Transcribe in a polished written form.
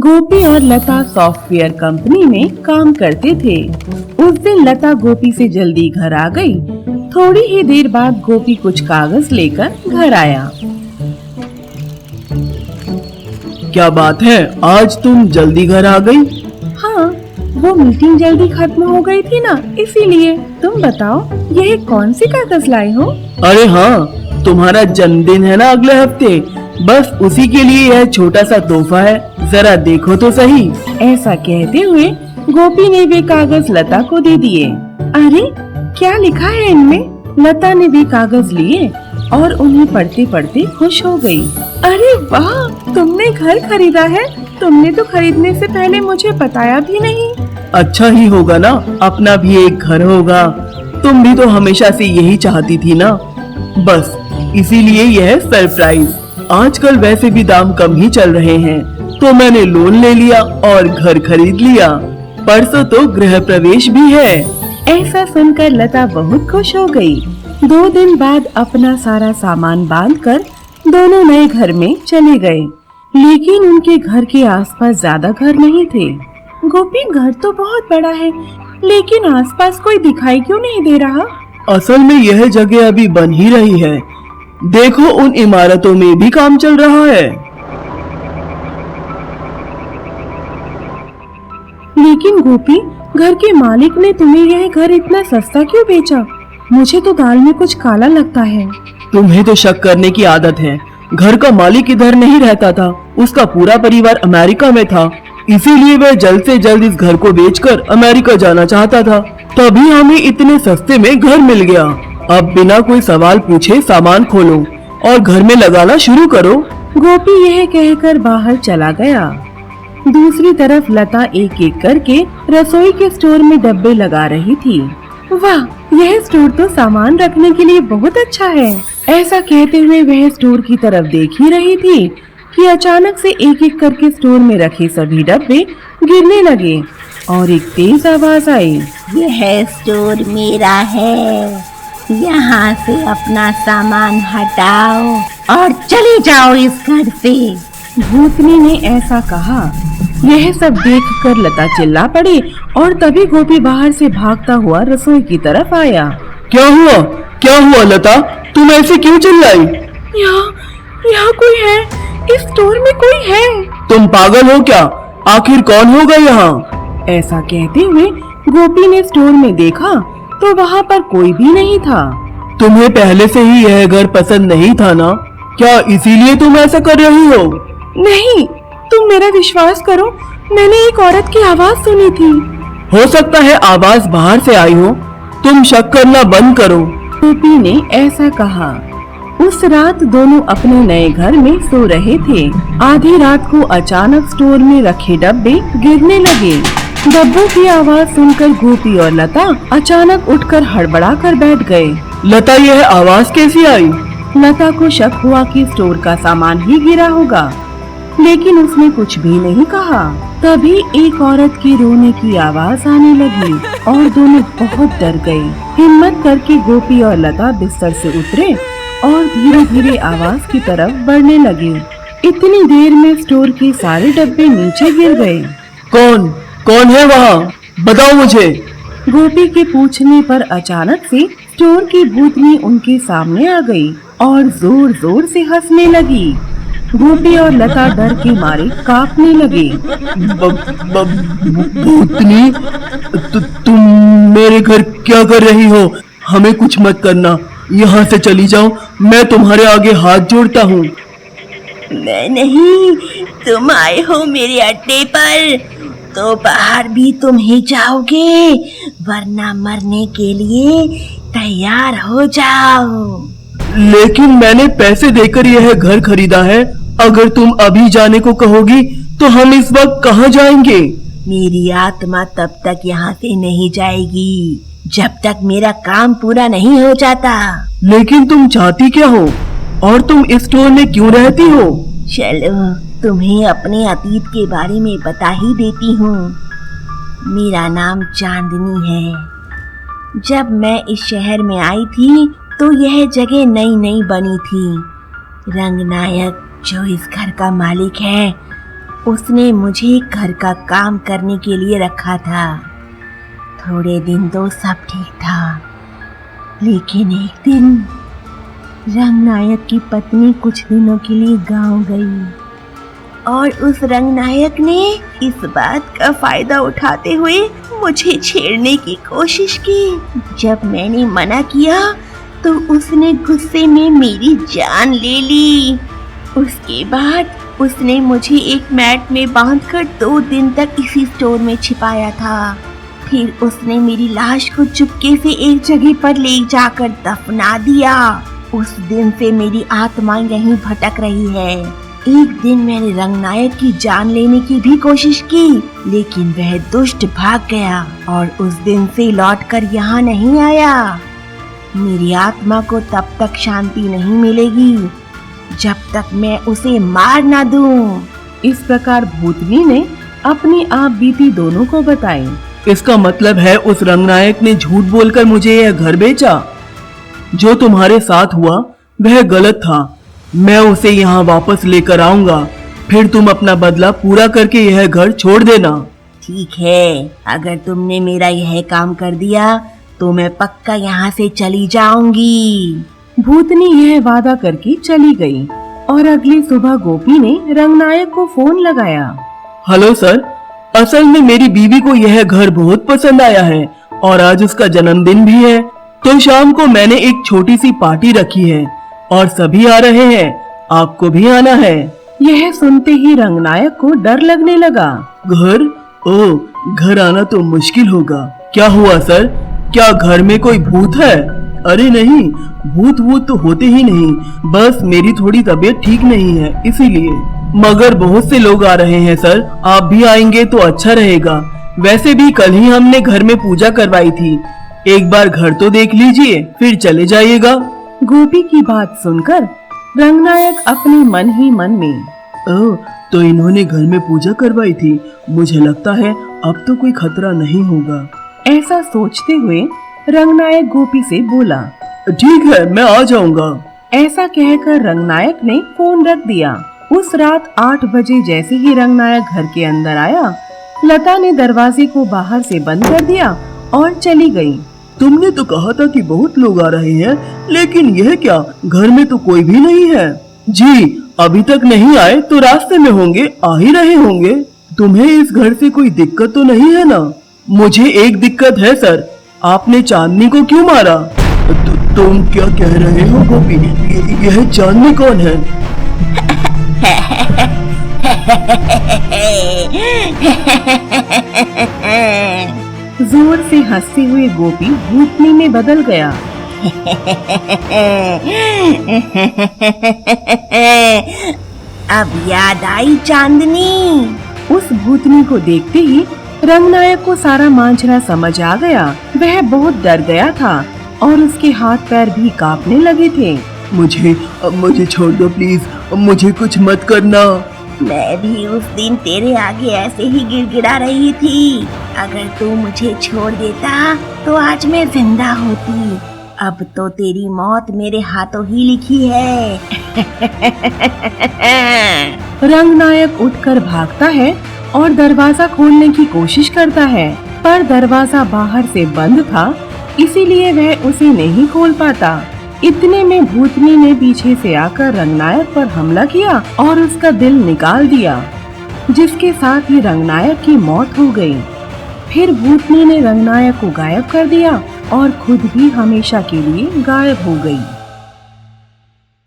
गोपी और लता software company में काम करते थे। उस दिन लता गोपी से जल्दी घर आ गई। थोड़ी ही देर बाद गोपी कुछ कागज लेकर घर आया। क्या बात है, आज तुम जल्दी घर आ गई? हाँ, वो मीटिंग जल्दी खत्म हो गई थी ना, इसीलिए। तुम बताओ, यह कौन सी कागज लाए हो? अरे हाँ, तुम्हारा जन्मदिन है ना अगले हफ्ते, बस उसी के लिए यह छोटा सा तोहफा है, जरा देखो तो सही। ऐसा कहते हुए गोपी ने वे कागज लता को दे दिए। अरे, क्या लिखा है इनमें? लता ने भी कागज लिए और उन्हें पढ़ते पढ़ते खुश हो गई। अरे वाह, तुमने घर खरीदा है। तुमने तो खरीदने से पहले मुझे बताया भी नहीं। अच्छा ही होगा ना, अपना भी एक घर होगा। तुम भी तो हमेशा से यही चाहती थी ना, बस इसीलिए यह सरप्राइज। आजकल वैसे भी दाम कम ही चल रहे हैं, तो मैंने लोन ले लिया और घर खरीद लिया। परसों तो गृह प्रवेश भी है। ऐसा सुनकर लता बहुत खुश हो गई। 2 दिन बाद अपना सारा सामान बांधकर दोनों नए घर में चले गए। लेकिन उनके घर के आसपास ज्यादा घर नहीं थे। गोपी, घर तो बहुत बड़ा है, लेकिन आसपास कोई दिखाई क्यों नहीं दे रहा? असल में यह जगह अभी बन ही रही है। देखो, उन इमारतों में भी काम चल रहा है। लेकिन गोपी, घर के मालिक ने तुम्हें यह घर इतना सस्ता क्यों बेचा? मुझे तो दाल में कुछ काला लगता है। तुम्हें तो शक करने की आदत है। घर का मालिक इधर नहीं रहता था, उसका पूरा परिवार अमेरिका में था। इसीलिए वह जल्द से जल्द इस घर को बेचकर अमेरिका जाना चाहता था, तभी हमें इतने सस्ते में घर मिल गया। अब बिना कोई सवाल पूछे सामान खोलो और घर में लगाना शुरू करो। गोपी यह कहकर बाहर चला गया। दूसरी तरफ लता एक एक करके रसोई के स्टोर में डब्बे लगा रही थी। वाह, यह स्टोर तो सामान रखने के लिए बहुत अच्छा है। ऐसा कहते हुए वह स्टोर की तरफ देख ही रही थी कि अचानक से एक एक करके स्टोर में रखे सभी डब्बे गिरने लगे और एक तेज आवाज आई। यह स्टोर मेरा है, यहाँ से अपना सामान हटाओ और चले जाओ इस घर से। भूतनी ने ऐसा कहा। यह सब देखकर लता चिल्ला पड़ी और तभी गोपी बाहर से भागता हुआ रसोई की तरफ आया। क्या हुआ? क्या हुआ लता, तुम ऐसे क्यों चिल्लाई? यहाँ कोई है, इस स्टोर में कोई है। तुम पागल हो क्या? आखिर कौन होगा यहाँ? ऐसा कहते हुए गोपी ने स्टोर में देखा तो वहाँ पर कोई भी नहीं था। तुम्हें पहले से ही यह घर पसंद नहीं था ना? क्या इसीलिए तुम ऐसा कर रही हो? नहीं, तुम मेरा विश्वास करो, मैंने एक औरत की आवाज सुनी थी। हो सकता है आवाज बाहर से आई हो, तुम शक करना बंद करो। गोपी ने ऐसा कहा। उस रात दोनों अपने नए घर में सो रहे थे। आधी रात को अचानक स्टोर में रखे डब्बे गिरने लगे। डब्बों की आवाज सुनकर गोपी और लता अचानक उठकर हड़बड़ा कर बैठ गए। लता, यह आवाज कैसी आई? लता को शक हुआ कि स्टोर का सामान ही गिरा होगा, लेकिन उसने कुछ भी नहीं कहा। तभी एक औरत की रोने की आवाज आने लगी और दोनों बहुत डर गए। हिम्मत करके गोपी और लता बिस्तर से उतरे और धीरे धीरे आवाज की तरफ बढ़ने लगे। इतनी देर में स्टोर के सारे डब्बे नीचे गिर गए। कौन है वहाँ? बताओ मुझे। गोपी के पूछने पर अचानक से स्टोर की भूतनी उनके सामने आ गई और जोर जोर से हंसने लगी। गोपी और लता डर के मारे कांपने लगे। भूतनी, तुम मेरे घर क्या कर रही हो? हमें कुछ मत करना, यहाँ से चली जाओ, मैं तुम्हारे आगे हाथ जोड़ता हूँ। मैं नहीं, तुम आए हो मेरे अड्डे पर तो बाहर भी तुम ही जाओगे, वरना मरने के लिए तैयार हो जाओ। लेकिन मैंने पैसे देकर यह घर खरीदा है। अगर तुम अभी जाने को कहोगी तो हम इस वक्त कहाँ जाएंगे? मेरी आत्मा तब तक यहाँ से नहीं जाएगी जब तक मेरा काम पूरा नहीं हो जाता। लेकिन तुम चाहती क्या हो और तुम इस स्टोर में क्यों रहती हो? चलो, तुम्हें अपने अतीत के बारे में बता ही देती हूँ। मेरा नाम चांदनी है। जब मैं इस शहर में आई थी तो यह जगह नई नई बनी थी। रंगनायक जो इस घर का मालिक है उसने मुझे घर का काम करने के लिए रखा था। थोड़े दिन तो सब ठीक था, लेकिन एक दिन रंगनायक की पत्नी कुछ दिनों के लिए गांव गई और उस रंगनायक ने इस बात का फायदा उठाते हुए मुझे छेड़ने की कोशिश की। जब मैंने मना किया तो उसने गुस्से में मेरी जान ले ली। उसके बाद उसने मुझे एक मैट में बांधकर 2 दिन तक इसी स्टोर में छिपाया था। फिर उसने मेरी लाश को चुपके से एक जगह पर ले जाकर दफना दिया। उस दिन से मेरी आत्मा यहीं भटक रही है। एक दिन मैंने रंगनायक की जान लेने की भी कोशिश की, लेकिन वह दुष्ट भाग गया और उस दिन से लौटकर यहाँ नहीं आया। मेरी आत्मा को तब तक शांति नहीं मिलेगी जब तक मैं उसे मार ना दूं। इस प्रकार भूतनी ने अपनी आप बीती दोनों को बताई। इसका मतलब है उस रंगनायक ने झूठ बोलकर मुझे यह घर बेचा। जो तुम्हारे साथ हुआ वह गलत था। मैं उसे यहाँ वापस लेकर आऊंगा, फिर तुम अपना बदला पूरा करके यह घर छोड़ देना। ठीक है, अगर तुमने मेरा यह काम कर दिया तो मैं पक्का यहाँ से चली जाऊंगी। भूतनी यह वादा करके चली गई और अगली सुबह गोपी ने रंगनायक को फोन लगाया। हेलो सर, असल में मेरी बीवी को यह घर बहुत पसंद आया है और आज उसका जन्मदिन भी है, तो शाम को मैंने एक छोटी सी पार्टी रखी है और सभी आ रहे हैं, आपको भी आना है। यह सुनते ही रंगनायक को डर लगने लगा। घर? ओ, घर आना तो मुश्किल होगा। क्या हुआ सर, क्या घर में कोई भूत है? अरे नहीं, भूत तो होते ही नहीं, बस मेरी थोड़ी तबीयत ठीक नहीं है इसीलिए। मगर बहुत से लोग आ रहे हैं सर, आप भी आएंगे तो अच्छा रहेगा। वैसे भी कल ही हमने घर में पूजा करवाई थी, एक बार घर तो देख लीजिए फिर चले जाइएगा। गोपी की बात सुनकर रंगनायक अपने मन ही मन में, ओह, तो इन्होंने घर में पूजा करवाई थी, मुझे लगता है अब तो कोई खतरा नहीं होगा। ऐसा सोचते हुए रंगनायक गोपी से बोला, ठीक है, मैं आ जाऊंगा। ऐसा कहकर रंगनायक ने फोन रख दिया। उस रात 8 बजे जैसे ही रंगनायक घर के अंदर आया, लता ने दरवाजे को बाहर से बंद कर दिया और चली गई। तुमने तो कहा था कि बहुत लोग आ रहे हैं, लेकिन यह क्या, घर में तो कोई भी नहीं है। जी, अभी तक नहीं आए तो रास्ते में होंगे, आ ही रहे होंगे। तुम्हें इस घर से कोई दिक्कत तो नहीं है ना? मुझे एक दिक्कत है सर, आपने चांदनी को क्यों मारा? तुम क्या कह रहे हो गोपी, यह चांदनी कौन है? जोर से हंसते हुए गोपी भूतनी में बदल गया। अब याद आई चांदनी। उस भूतनी को देखते ही रंगनायक को सारा मांझरा समझ आ गया। वह बहुत डर गया था और उसके हाथ पैर भी कांपने लगे थे। मुझे छोड़ दो प्लीज, मुझे कुछ मत करना। मैं भी उस दिन तेरे आगे ऐसे ही गिड़गिड़ा रही थी। अगर तू मुझे छोड़ देता तो आज मैं जिंदा होती। अब तो तेरी मौत मेरे हाथों ही लिखी है। रंगनायक उठकर भागता है और दरवाजा खोलने की कोशिश करता है, पर दरवाजा बाहर से बंद था, इसीलिए वह उसे नहीं खोल पाता। इतने में भूतनी ने पीछे से आकर रंगनायक पर हमला किया और उसका दिल निकाल दिया, जिसके साथ ही रंगनायक की मौत हो गई। फिर भूतनी ने रंगनायक को गायब कर दिया और खुद भी हमेशा के लिए गायब हो गई।